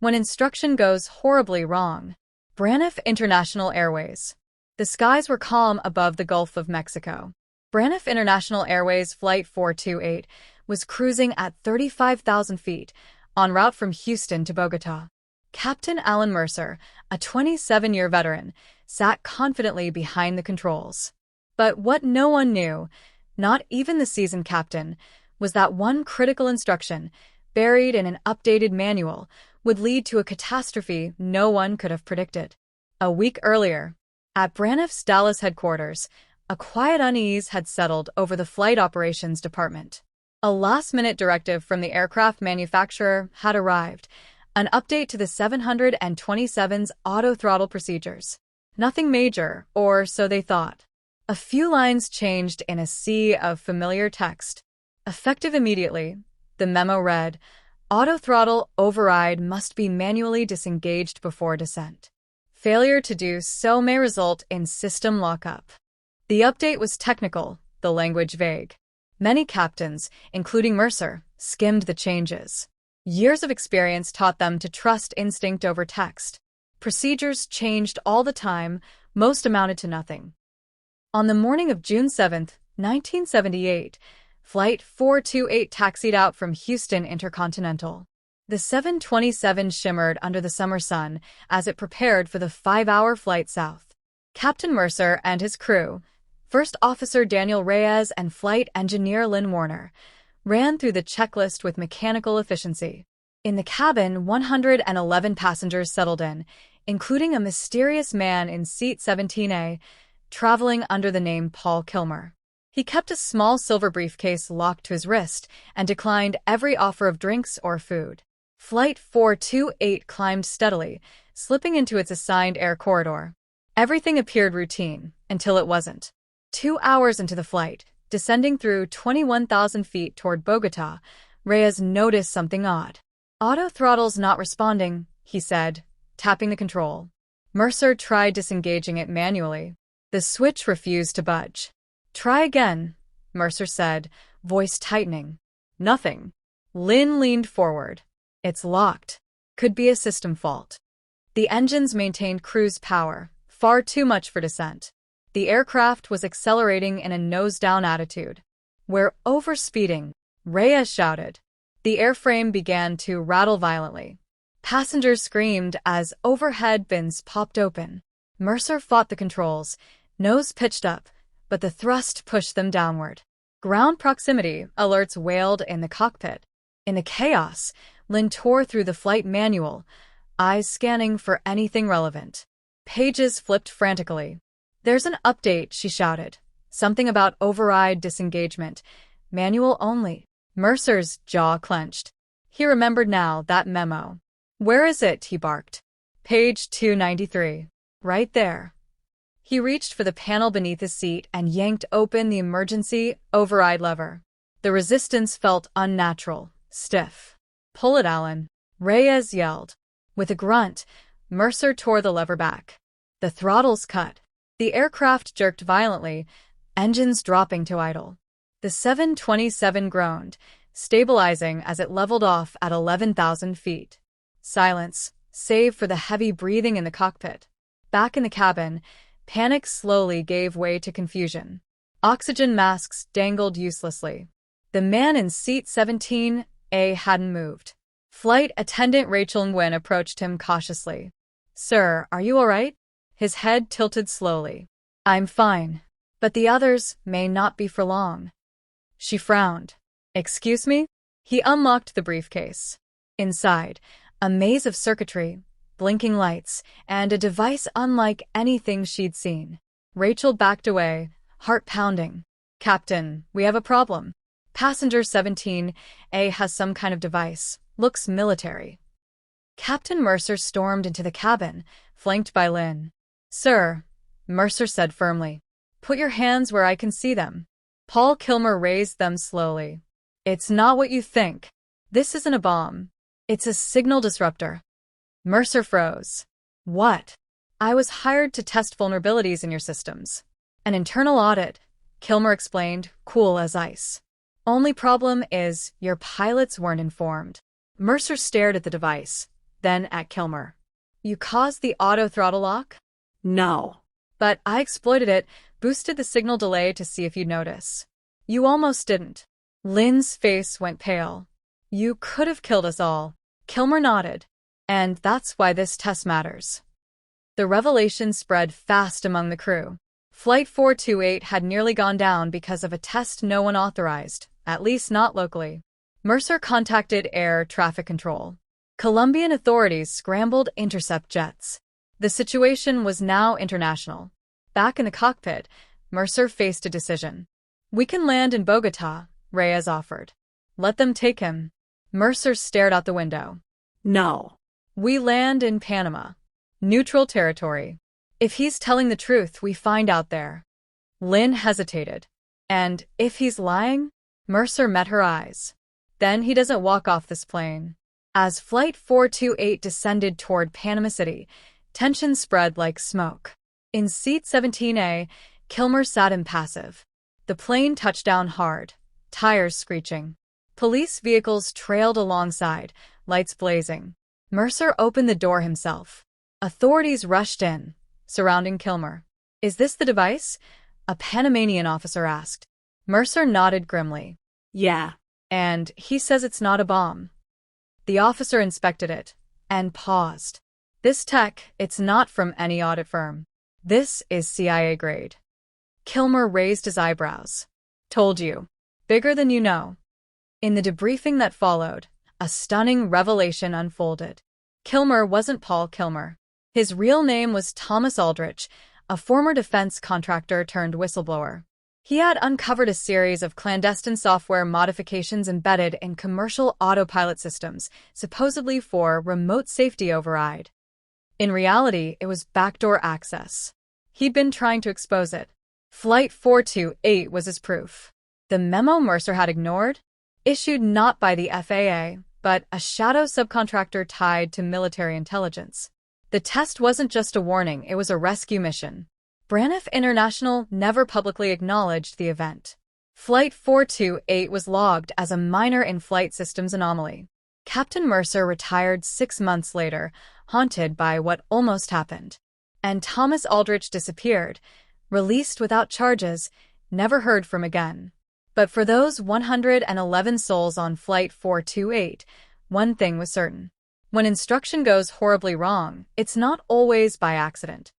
when instruction goes horribly wrong. Braniff International Airways. The skies were calm above the Gulf of Mexico. Braniff International Airways Flight 428 was cruising at 35,000 feet, en route from Houston to Bogota. Captain Alan Mercer, a 27-year veteran, sat confidently behind the controls. But what no one knew, not even the seasoned captain, was that one critical instruction, buried in an updated manual, would lead to a catastrophe no one could have predicted. A week earlier, at Braniff's Dallas headquarters, a quiet unease had settled over the flight operations department. A last-minute directive from the aircraft manufacturer had arrived, an update to the 727's auto-throttle procedures. Nothing major, or so they thought. A few lines changed in a sea of familiar text. Effective immediately, the memo read, "Auto-throttle override must be manually disengaged before descent. Failure to do so may result in system lockup." The update was technical, the language vague. Many captains, including Mercer, skimmed the changes. Years of experience taught them to trust instinct over text. Procedures changed all the time, most amounted to nothing. On the morning of June 7, 1978, Flight 428 taxied out from Houston Intercontinental. The 727 shimmered under the summer sun as it prepared for the 5-hour flight south. Captain Mercer and his crew, First Officer Daniel Reyes and Flight Engineer Lynn Warner, ran through the checklist with mechanical efficiency. In the cabin, 111 passengers settled in, including a mysterious man in seat 17A, traveling under the name Paul Kilmer. He kept a small silver briefcase locked to his wrist and declined every offer of drinks or food. Flight 428 climbed steadily, slipping into its assigned air corridor. Everything appeared routine, until it wasn't. 2 hours into the flight, descending through 21,000 feet toward Bogota, Reyes noticed something odd. "Auto-throttle's not responding," he said, tapping the control. Mercer tried disengaging it manually. The switch refused to budge. "Try again," Mercer said, voice tightening. Nothing. Lynn leaned forward. "It's locked. Could be a system fault." The engines maintained cruise power, far too much for descent. The aircraft was accelerating in a nose-down attitude. "We're overspeeding," Reyes shouted. The airframe began to rattle violently. Passengers screamed as overhead bins popped open. Mercer fought the controls, nose pitched up, but the thrust pushed them downward. Ground proximity alerts wailed in the cockpit. In the chaos, Lynn tore through the flight manual, eyes scanning for anything relevant. Pages flipped frantically. "There's an update," she shouted. "Something about override disengagement. Manual only." Mercer's jaw clenched. He remembered now that memo. "Where is it?" he barked. "Page 293. Right there." He reached for the panel beneath his seat and yanked open the emergency override lever. The resistance felt unnatural, stiff. "Pull it, Alan," Reyes yelled. With a grunt, Mercer tore the lever back. The throttles cut. The aircraft jerked violently, engines dropping to idle. The 727 groaned, stabilizing as it leveled off at 11,000 feet. Silence, save for the heavy breathing in the cockpit. Back in the cabin, panic slowly gave way to confusion. Oxygen masks dangled uselessly. The man in seat 17A hadn't moved. Flight attendant Rachel Nguyen approached him cautiously. "Sir, are you all right?" His head tilted slowly. "I'm fine, but the others may not be for long." She frowned. "Excuse me?" He unlocked the briefcase. Inside, a maze of circuitry, blinking lights, and a device unlike anything she'd seen. Rachel backed away, heart pounding. "Captain, we have a problem. Passenger 17A has some kind of device. Looks military." Captain Mercer stormed into the cabin, flanked by Lynn. "Sir," Mercer said firmly, "put your hands where I can see them." Paul Kilmer raised them slowly. "It's not what you think. This isn't a bomb. It's a signal disruptor." Mercer froze. "What?" "I was hired to test vulnerabilities in your systems." "An internal audit," Kilmer explained, cool as ice. "Only problem is your pilots weren't informed." Mercer stared at the device, then at Kilmer. You caused the auto throttle lock? No. But I exploited it, boosted the signal delay to see if you'd notice. You almost didn't. Lynn's face went pale. You could have killed us all. Kilmer nodded. And that's why this test matters. The revelation spread fast among the crew. Flight 428 had nearly gone down because of a test no one authorized, at least not locally. Mercer contacted air traffic control. Colombian authorities scrambled intercept jets. The situation was now international. Back in the cockpit, Mercer faced a decision. We can land in Bogota, Reyes offered. Let them take him. Mercer stared out the window. No. We land in Panama. Neutral territory. If he's telling the truth, we find out there. Lynn hesitated. And if he's lying? Mercer met her eyes. Then he doesn't walk off this plane. As Flight 428 descended toward Panama City, tension spread like smoke. In Seat 17A, Kilmer sat impassive. The plane touched down hard, tires screeching. Police vehicles trailed alongside, lights blazing. Mercer opened the door himself. Authorities rushed in, surrounding Kilmer. Is this the device? A Panamanian officer asked. Mercer nodded grimly. Yeah. And he says it's not a bomb. The officer inspected it, and paused. This tech, it's not from any audit firm. This is CIA grade. Kilmer raised his eyebrows. Told you. Bigger than you know. In the debriefing that followed, a stunning revelation unfolded. Kilmer wasn't Paul Kilmer. His real name was Thomas Aldrich, a former defense contractor turned whistleblower. He had uncovered a series of clandestine software modifications embedded in commercial autopilot systems, supposedly for remote safety override. In reality, it was backdoor access. He'd been trying to expose it. Flight 428 was his proof. The memo Mercer had ignored? Issued not by the FAA, but a shadow subcontractor tied to military intelligence. The test wasn't just a warning, it was a rescue mission. Braniff International never publicly acknowledged the event. Flight 428 was logged as a minor in-flight systems anomaly. Captain Mercer retired 6 months later, haunted by what almost happened. And Thomas Aldrich disappeared, released without charges, never heard from again. But for those 111 souls on Flight 428, one thing was certain. When instruction goes horribly wrong, it's not always by accident.